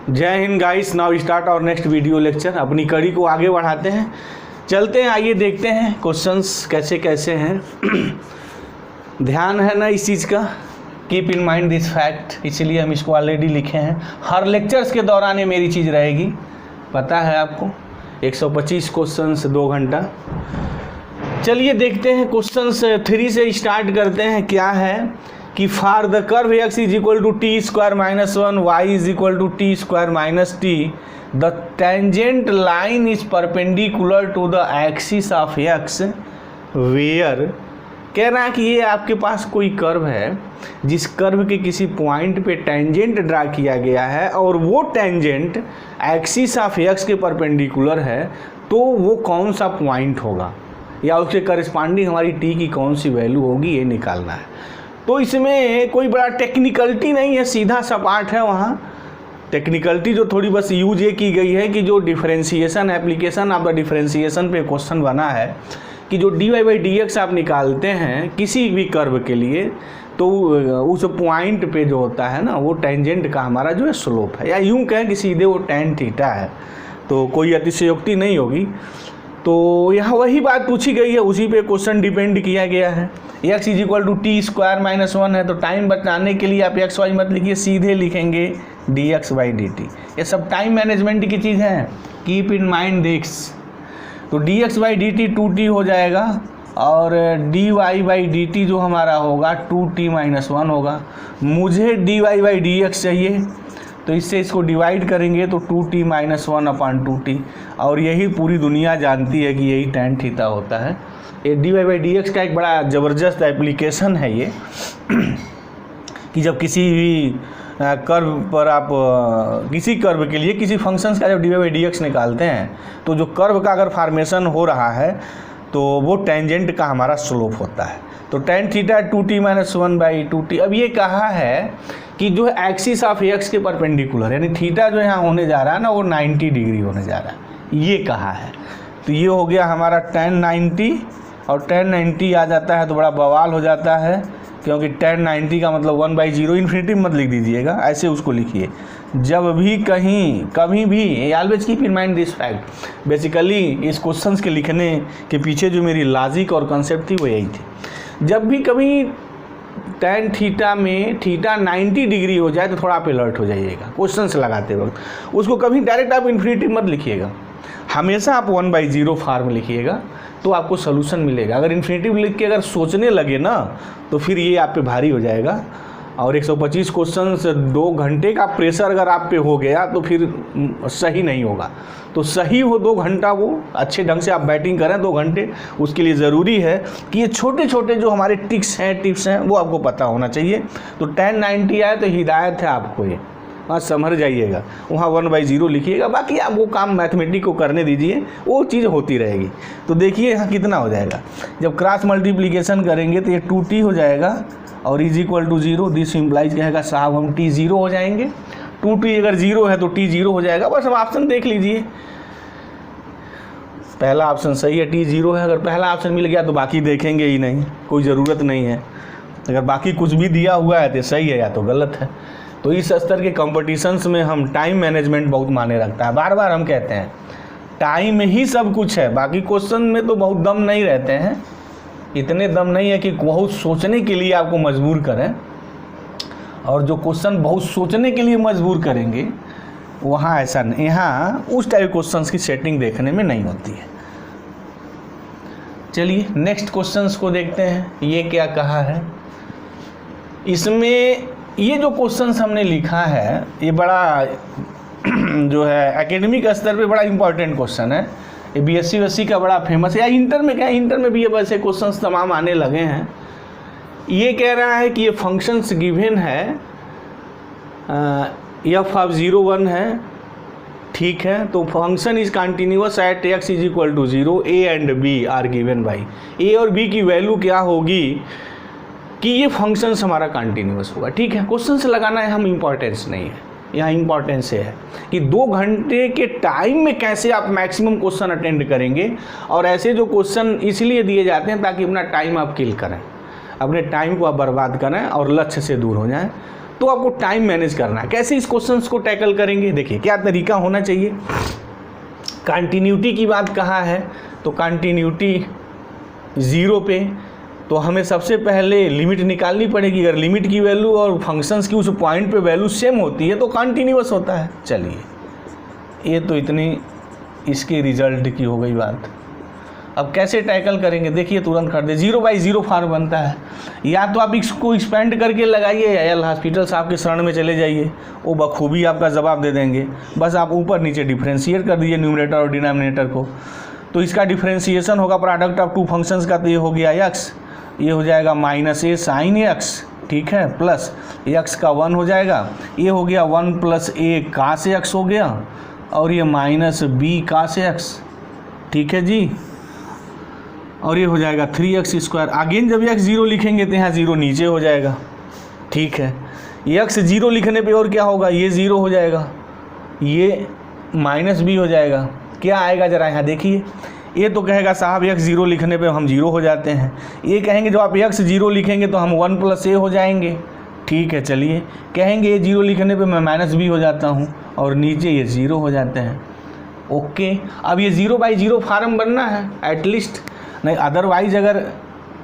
जय Hind guys. Now start और next video lecture. अपनी कड़ी को आगे बढ़ाते हैं, चलते हैं। आइए देखते हैं क्वेश्चंस कैसे कैसे हैं। ध्यान है ना इस चीज़ का, keep in mind this fact, इसलिए हम इसको ऑलरेडी लिखे हैं। हर लेक्चर्स के दौरान ये मेरी चीज़ रहेगी, पता है आपको। 125 क्वेश्चंस 2 घंटा। चलिए देखते हैं क्वेश्चंस 3 से स्टार्ट करते हैं। क्या है कि for the curve x is equal to t square minus 1, y is equal to t square minus t, the tangent line is perpendicular to the axis of x where. कह रहा है कि ये आपके पास कोई कर्व है, जिस कर्व के किसी पॉइंट पे टेंजेंट ड्रा किया गया है और वो टेंजेंट एक्सिस ऑफ x के परपेंडिकुलर है, तो वो कौन सा पॉइंट होगा या उसके करस्पॉन्डिंग हमारी t की कौन सी वैल्यू होगी, ये निकालना है। तो इसमें कोई बड़ा टेक्निकलिटी नहीं है, सीधा सा पार्ट है। वहाँ टेक्निकलिटी जो थोड़ी बस यूज ये की गई है कि जो differentiation application of the differentiation पे क्वेश्चन बना है कि जो dy बाई dx आप निकालते हैं किसी भी कर्व के लिए, तो उस पॉइंट पे जो होता है ना, वो टेंजेंट का हमारा जो है स्लोप है, या यूँ कहें कि सीधे वो tan थीटा है। तो कोई अतिशयोक्ति नहीं होगी। तो यहाँ वही बात पूछी गई है, उसी पे क्वेश्चन डिपेंड किया गया है। x is equal to t square minus 1 है, तो टाइम बचाने के लिए आप एक्स वाई मत लिखिए, सीधे लिखेंगे dx बाई dt। ये सब टाइम मैनेजमेंट की चीज़ है, कीप इन माइंड दिस। तो dx बाई dt 2t हो जाएगा और dy बाई dt जो हमारा होगा 2t माइनस 1 होगा। मुझे dy बाई dx चाहिए, तो इससे इसको डिवाइड करेंगे तो 2t माइनस 1 अपॉन 2t, और यही पूरी दुनिया जानती है कि यही tan थीटा होता है। ये dy बाई dx का एक बड़ा ज़बरदस्त एप्लीकेशन है ये कि जब किसी भी कर्व पर आप किसी कर्व के लिए किसी फंक्शंस का जब dy बाई dx निकालते हैं, तो जो कर्व का अगर फॉर्मेशन हो रहा है तो वो टेंजेंट का हमारा स्लोप होता है। तो tan theta 2t minus 1 by 2t। अब ये कहा है कि जो है एक्सिस ऑफ x के परपेंडिकुलर, यानी थीटा जो यहाँ होने जा रहा है ना, वो 90 डिग्री होने जा रहा है, ये कहा है। तो ये हो गया हमारा tan 90, और tan 90 आ जाता है तो बड़ा बवाल हो जाता है, क्योंकि tan 90 का मतलब 1/0, इन्फिनिटी मत लिख दीजिएगा, ऐसे उसको लिखिए। जब भी कहीं कभी भी always keep in mind this fact. Basically इस क्वेश्चंस के लिखने के पीछे जो मेरी लॉजिक और कंसेप्ट थी वो यही थी। जब भी कभी tan थीटा में थीटा 90 डिग्री हो जाए तो थोड़ा आप अलर्ट हो जाइएगा क्वेश्चंस लगाते वक्त। उसको कभी डायरेक्ट आप इन्फिनिटी मत लिखिएगा, हमेशा आप 1/0 फॉर्म लिखिएगा, तो आपको सोल्यूशन मिलेगा। अगर इन्फिनिटी लिख के अगर सोचने लगे ना, तो फिर ये आप पे भारी हो जाएगा। और 125 क्वेश्चंस 2 घंटे का प्रेशर अगर आप पे हो गया तो फिर सही नहीं होगा। तो सही हो 2 घंटा, वो अच्छे ढंग से आप बैटिंग करें 2 घंटे। उसके लिए ज़रूरी है कि ये छोटे छोटे जो हमारे टिप्स हैं वो आपको पता होना चाहिए। तो tan 90 आए तो हिदायत है आपको, ये वहाँ समझ जाइएगा, वहाँ 1/0 लिखिएगा, बाकी आप वो काम मैथमेटिक को करने दीजिए, वो चीज़ होती रहेगी। तो देखिए यहाँ कितना हो जाएगा, जब क्रॉस मल्टीप्लिकेशन करेंगे तो ये 2t हो जाएगा और is equal to 0। This implies कहेगा साहब हम t 0 हो जाएंगे। 2t अगर 0 है तो t 0 हो जाएगा। बस अब ऑप्शन देख लीजिए, पहला ऑप्शन सही है, t 0 है। अगर पहला ऑप्शन मिल गया तो बाकी देखेंगे ही नहीं, कोई ज़रूरत नहीं है। अगर बाकी कुछ भी दिया हुआ है तो सही है या तो गलत है। तो इस स्तर के कॉम्पिटिशन्स में हम टाइम मैनेजमेंट बहुत मायने रखता है। बार बार हम कहते हैं टाइम ही सब कुछ है, बाकी क्वेश्चन में तो बहुत दम नहीं रहते हैं, इतने दम नहीं है कि बहुत सोचने के लिए आपको मजबूर करें। और जो क्वेश्चन बहुत सोचने के लिए मजबूर करेंगे, वहाँ ऐसा नहीं, यहाँ उस टाइप क्वेश्चंस की सेटिंग देखने में नहीं होती है। चलिए नेक्स्ट क्वेश्चंस को देखते हैं। ये क्या कहा है इसमें, ये जो क्वेश्चंस हमने लिखा है ये बड़ा जो है एकेडमिक स्तर पे बड़ा इंपॉर्टेंट क्वेश्चन है। ये BSc का बड़ा फेमस है, या इंटर में क्या, इंटर में भी ये वैसे क्वेश्चंस तमाम आने लगे हैं। ये कह रहा है कि ये फंक्शंस गिवन है, f ऑफ 0 1 है, ठीक है। तो function is continuous at x is equal to 0, a and b are given by. a और b की वैल्यू क्या होगी कि ये फंक्शंस हमारा कंटिन्यूअस होगा, ठीक है। क्वेश्चन से लगाना है हम, इम्पॉर्टेंस नहीं है यहाँ। इम्पॉर्टेंस है कि 2 घंटे के टाइम में कैसे आप मैक्सिमम क्वेश्चन अटेंड करेंगे। और ऐसे जो क्वेश्चन इसलिए दिए जाते हैं ताकि अपना टाइम आप किल करें, अपने टाइम को आप बर्बाद करें और लक्ष्य से दूर हो जाएं। तो आपको टाइम मैनेज करना है। कैसे इस क्वेश्चंस को टैकल करेंगे, देखिए क्या तरीका होना चाहिए। कंटिन्यूटी की बात कहा है, तो कंटिन्यूटी 0 पे तो हमें सबसे पहले लिमिट निकालनी पड़ेगी। अगर लिमिट की वैल्यू और फंक्शंस की उस पॉइंट पे वैल्यू सेम होती है तो कंटिन्यूअस होता है। चलिए ये तो इतनी इसके रिजल्ट की हो गई बात। अब कैसे टैकल करेंगे, देखिए तुरंत कर दे। 0/0 फॉर्म बनता है, या तो आप इसको एक्सपेंड करके लगाइए या एल हॉस्पिटल साहब के शरण में चले जाइए, वो बखूबी आपका जवाब दे देंगे। बस आप ऊपर नीचे डिफ्रेंशिएट कर दीजिए न्यूमरेटर और डिनोमिनेटर को। तो इसका डिफ्रेंशिएशन होगा प्रोडक्ट ऑफ टू फंक्शंस का, तो ये हो गया x, ये हो जाएगा -a sin x, ठीक है, प्लस x का 1 हो जाएगा, ये हो गया 1 + a cos x हो गया, और ये -b cos x, ठीक है जी, और ये हो जाएगा 3x²। अगेन जब x 0 लिखेंगे तो यहाँ 0 नीचे हो जाएगा, ठीक है। x 0 लिखने पे और क्या होगा, ये 0 हो जाएगा, ये -b हो जाएगा। क्या आएगा ज़रा यहाँ देखिए, ये तो कहेगा साहब x 0 लिखने पे हम 0 हो जाते हैं। ये कहेंगे जब आप x 0 लिखेंगे तो हम 1 + a हो जाएंगे, ठीक है। चलिए कहेंगे ये 0 लिखने पे मैं -b हो जाता हूँ, और नीचे ये 0 हो जाते हैं। ओके, अब ये 0/0 फार्म बनना है एटलीस्ट, नहीं अदरवाइज अगर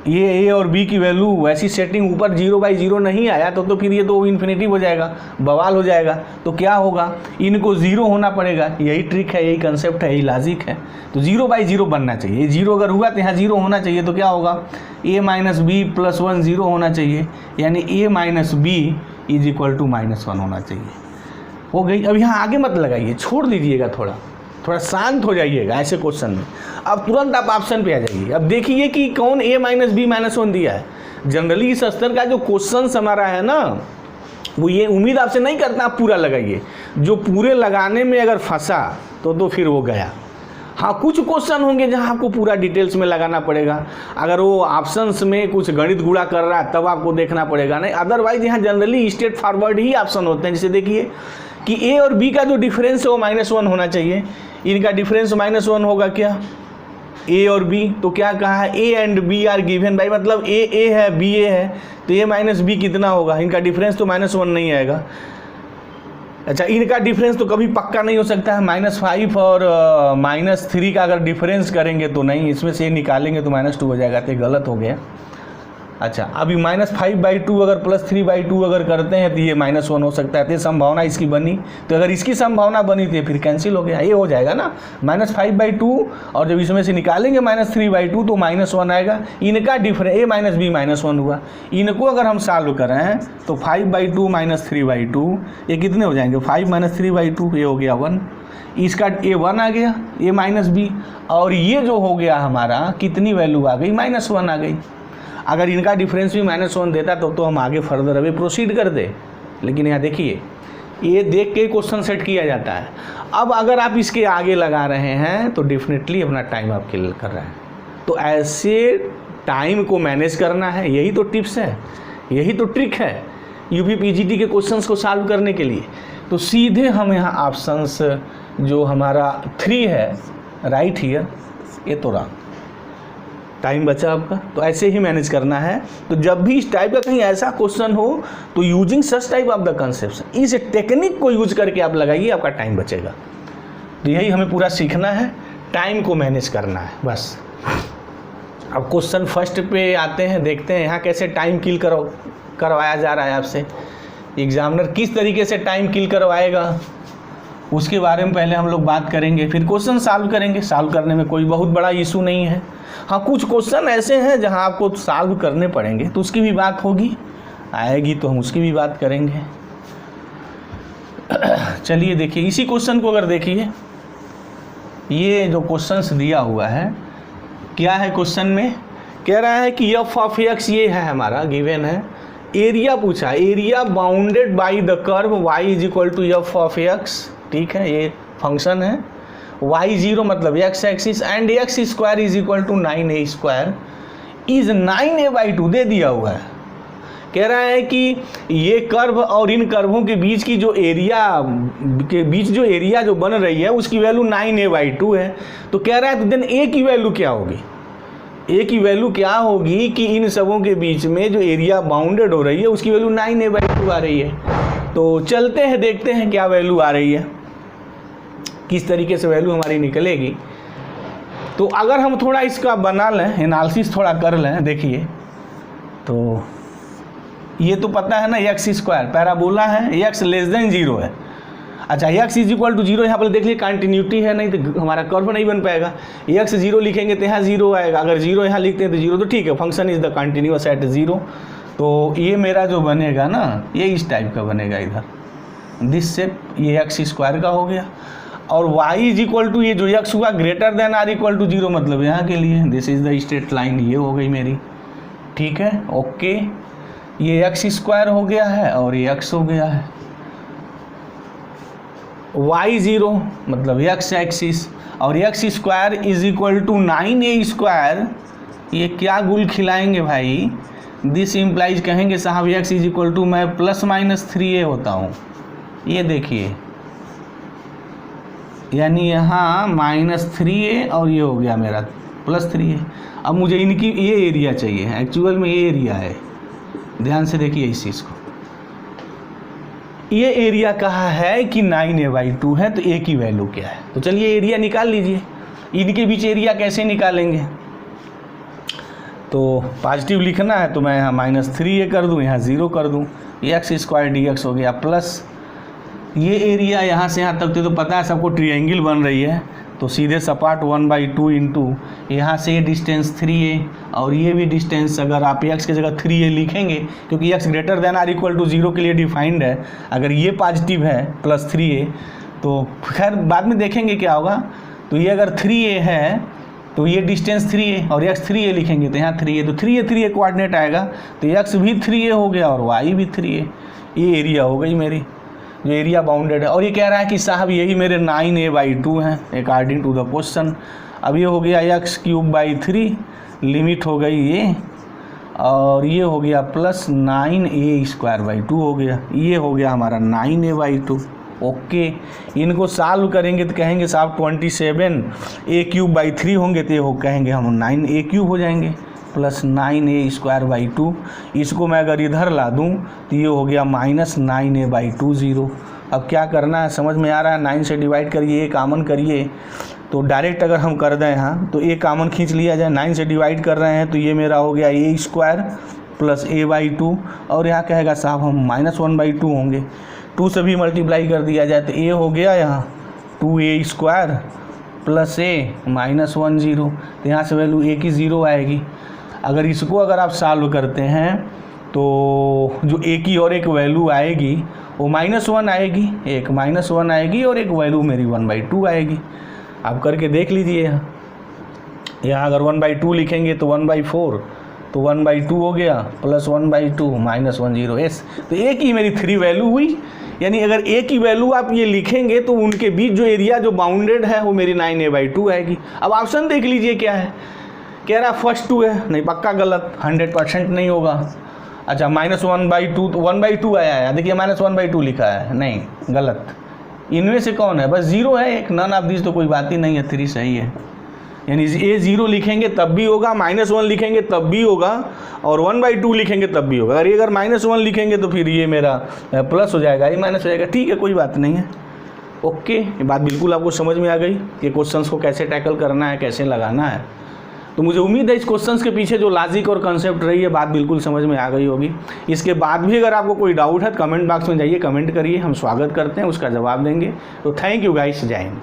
ये a और b की वैल्यू वैसी सेटिंग ऊपर 0/0 नहीं आया तो फिर ये तो इन्फिनिटिव हो जाएगा, बवाल हो जाएगा। तो क्या होगा, इनको 0 होना पड़ेगा। यही ट्रिक है, यही कंसेप्ट है, यही लॉजिक है। तो 0/0 बनना चाहिए। 0 अगर हुआ तो यहाँ 0 होना चाहिए, तो क्या होगा, a - b + 1 0 होना चाहिए, यानी a - b = -1 होना चाहिए। हो गई। अब यहाँ आगे मत लगाइए, छोड़ दीजिएगा, थोड़ा शांत हो जाइएगा ऐसे क्वेश्चन में। अब तुरंत आप ऑप्शन पे आ जाइए। अब देखिए कि कौन a - b - 1 दिया है। जनरली इस स्तर का जो क्वेश्चन हमारा है ना, वो ये उम्मीद आपसे नहीं करता आप पूरा लगाइए। जो पूरे लगाने में अगर फंसा तो फिर वो गया। हाँ, कुछ क्वेश्चन होंगे जहाँ आपको पूरा डिटेल्स में लगाना पड़ेगा। अगर वो ऑप्शंस में कुछ गणित गुणा कर रहा है तब आपको देखना पड़ेगा, नहीं अदरवाइज यहाँ जनरली स्ट्रेट फॉरवर्ड ही ऑप्शन होते हैं। जैसे देखिए कि a और b का जो डिफरेंस है वो -1 होना चाहिए। इनका डिफरेंस -1 होगा क्या, a और b। तो क्या कहा है, a and b are given by, मतलब a है b a है, तो a - b कितना होगा। इनका डिफरेंस तो -1 नहीं आएगा। अच्छा, इनका डिफरेंस तो कभी पक्का नहीं हो सकता है। -5 और -3 का अगर डिफरेंस करेंगे तो नहीं, इसमें से निकालेंगे तो -2 हो जाएगा, तो गलत हो गया। अच्छा, अभी -5/2 अगर +3/2 अगर करते हैं तो ये -1 हो सकता है। तो संभावना इसकी बनी, तो अगर इसकी संभावना बनी तो फिर कैंसिल हो गया, ये हो जाएगा ना -5/2, और जब इसमें से निकालेंगे -3/2 तो -1 आएगा। इनका डिफरेंस a - b -1 हुआ। इनको अगर हम सॉल्व करें हैं तो 5/2 - 3/2 ये कितने हो जाएंगे, 5 - 3/2, ये हो गया 1। इसका a 1 आ गया, a - b, और ये जो हो गया हमारा कितनी वैल्यू आ गई, -1 आ गई। अगर इनका डिफरेंस भी -1 देता तो हम आगे फर्दर अभी प्रोसीड कर दे, लेकिन यहाँ देखिए ये देख के क्वेश्चन सेट किया जाता है। अब अगर आप इसके आगे लगा रहे हैं तो डेफिनेटली अपना टाइम आप किल कर रहे हैं। तो ऐसे टाइम को मैनेज करना है, यही तो टिप्स है, यही तो ट्रिक है यूपी पीजीटी के क्वेश्चंस को सॉल्व करने के लिए। तो सीधे हम यहाँ ऑप्शंस जो हमारा 3 है राइट हियर, ये तो रहा, टाइम बचा आपका। तो ऐसे ही मैनेज करना है। तो जब भी इस टाइप का कहीं ऐसा क्वेश्चन हो तो using such type of the concept, इस टेक्निक को यूज करके आप लगाइए, आपका टाइम बचेगा। तो यही हमें पूरा सीखना है, टाइम को मैनेज करना है बस। अब क्वेश्चन फर्स्ट पे आते हैं, देखते हैं यहाँ कैसे टाइम किल करवाया जा रहा है आपसे। एग्जामिनर किस तरीके से टाइम किल करवाएगा उसके बारे में पहले हम लोग बात करेंगे, फिर क्वेश्चन सॉल्व करेंगे। सॉल्व करने में कोई बहुत बड़ा इशू नहीं है। हाँ, कुछ क्वेश्चन ऐसे हैं जहां आपको सॉल्व करने पड़ेंगे, तो उसकी भी बात होगी, आएगी तो हम उसकी भी बात करेंगे। चलिए देखिए, इसी क्वेश्चन को अगर देखिए, ये जो क्वेश्चंस दिया हुआ है, क्या है क्वेश्चन में, कह रहा है कि f ऑफ x ये है हमारा गिवन है। एरिया पूछा, area bounded by the curve y = f of x, ठीक है, ये फंक्शन है। y0 मतलब x axis and x² = 9a² is 9a/2 दे दिया हुआ है। कह रहा है कि ये कर्व और इन कर्वों के बीच की जो एरिया जो बन रही है उसकी वैल्यू 9a/2 है। तो कह रहा है तो देन a की वैल्यू क्या होगी, ए की वैल्यू क्या होगी कि इन सबों के बीच में जो एरिया बाउंडेड हो रही है उसकी वैल्यू 9a/2 आ रही है। तो चलते हैं देखते हैं क्या वैल्यू आ रही है, किस तरीके से वैल्यू हमारी निकलेगी। तो अगर हम थोड़ा इसका बना लें, एनालिसिस थोड़ा कर लें, देखिए तो ये तो पता है ना x², पैराबोला है, x लेस देन 0 है। अच्छा x इज इक्वल टू 0, यहाँ पर देख लीजिए कंटिन्यूटी है, नहीं तो हमारा कर्व नहीं बन पाएगा। x 0 लिखेंगे तो यहाँ 0 आएगा, अगर 0 यहाँ लिखते हैं तो 0, तो ठीक है, function is the continuous at 0। तो ये मेरा जो बनेगा ना ये इस टाइप का बनेगा इधर, दिस शेप, ये x² का हो गया। और y इज इक्वल टू ये जो x हुआ greater than or equal to 0, मतलब यहाँ के लिए this is the straight line, ये हो गई मेरी, ठीक है, ओके। ये x² हो गया है और ये x हो गया है। y 0 मतलब x एक्सिस, और x² is equal to 9a², ये क्या गुल खिलाएंगे भाई, दिस इम्प्लाइज कहेंगे साहब x इज इक्वल टू मैं +-3a होता हूँ, ये देखिए, यानी यहाँ -3a और ये हो गया मेरा +3a। अब मुझे इनकी ये एरिया चाहिए, एक्चुअल में ये एरिया है, ध्यान से देखिए इस चीज़ को, ये एरिया कहा है कि 9a/2 है, तो a की वैल्यू क्या है। तो चलिए एरिया निकाल लीजिए, इनके बीच एरिया कैसे निकालेंगे। तो पॉजिटिव लिखना है तो मैं यहाँ -3a कर दूँ, यहाँ 0 कर दूँ, x² dx हो गया प्लस ये एरिया यहाँ से यहाँ तक तो पता है सबको, ट्रायंगल बन रही है, तो सीधे सपाट 1/2 इंटू यहाँ से ये डिस्टेंस 3a, और ये भी डिस्टेंस अगर आप x की जगह 3a लिखेंगे, क्योंकि x greater than or equal to 0 के लिए डिफाइंड है, अगर ये पॉजिटिव है +3a, तो खैर बाद में देखेंगे क्या होगा। तो ये अगर 3a है तो ये डिस्टेंस 3a और x 3a लिखेंगे तो यहाँ 3a, तो 3a कोऑर्डिनेट आएगा, तो x भी 3a हो गया और y भी 3a, ये एरिया हो गई मेरी, जो एरिया बाउंडेड है। और ये कह रहा है कि साहब यही मेरे 9a/2 हैं अकॉर्डिंग टू द क्वेश्चन। अब ये हो गया x³ 3, लिमिट हो गई ये, और ये हो गया +9a²/2 हो गया, ये हो गया हमारा 9a/2, ओके। इनको सॉल्व करेंगे तो कहेंगे साहब 27a³ 3 होंगे, तो ये हो कहेंगे हम 9a³ हो जाएंगे, +9a²/2। इसको मैं अगर इधर ला दूं तो ये हो गया -9a/2 0। अब क्या करना है समझ में आ रहा है, 9 से डिवाइड करिए, ये कॉमन करिए, तो डायरेक्ट अगर हम कर दें यहाँ तो ये कॉमन खींच लिया जाए, 9 से डिवाइड कर रहे हैं तो ये मेरा हो गया a² + a/2, और यहाँ कहेगा साहब हम -1/2 होंगे, 2 से भी मल्टीप्लाई कर दिया जाए तो a हो गया यहाँ 2a² + a -1 0, तो यहाँ से वैल्यू a की 0 आएगी। अगर इसको अगर आप सॉल्व करते हैं तो जो a की और एक वैल्यू आएगी वो -1 आएगी, एक -1 आएगी और एक वैल्यू मेरी 1/2 आएगी। आप करके देख लीजिए, यहाँ अगर 1/2 लिखेंगे तो 1/4, तो 1/2 हो गया, +1/2 -1 0 s, तो a की मेरी 3 वैल्यू हुई। यानी अगर a की वैल्यू आप ये लिखेंगे तो उनके बीच जो एरिया जो बाउंडेड है वो मेरी 9a/2 आएगी। अब ऑप्शन देख लीजिए क्या है, कह रहा फर्स्ट 2 है, नहीं पक्का गलत, 100% नहीं होगा। अच्छा -1/2, तो 1/2 आया है, देखिए -1/2 लिखा है, नहीं गलत। इनमें से कौन है, बस 0 है एक, नन ऑफ दिस, तो कोई बात ही नहीं है, 3 सही है। यानी a 0 लिखेंगे तब भी होगा, -1 लिखेंगे तब भी होगा, और 1/2 लिखेंगे तब भी होगा। अगर ये अगर -1 लिखेंगे तो फिर ये मेरा प्लस हो जाएगा, ये माइनस हो जाएगा, ठीक है कोई बात नहीं है, ओके। ये बात बिल्कुल आपको समझ में आ गई कि क्वेश्चंस को कैसे टैकल करना है, कैसे लगाना है। तो मुझे उम्मीद है इस क्वेश्चंस के पीछे जो लॉजिक और कंसेप्ट रही है बात बिल्कुल समझ में आ गई होगी। इसके बाद भी अगर आपको कोई डाउट है तो कमेंट बॉक्स में जाइए, कमेंट करिए, हम स्वागत करते हैं, उसका जवाब देंगे। तो थैंक यू गाइस, जय हिंद।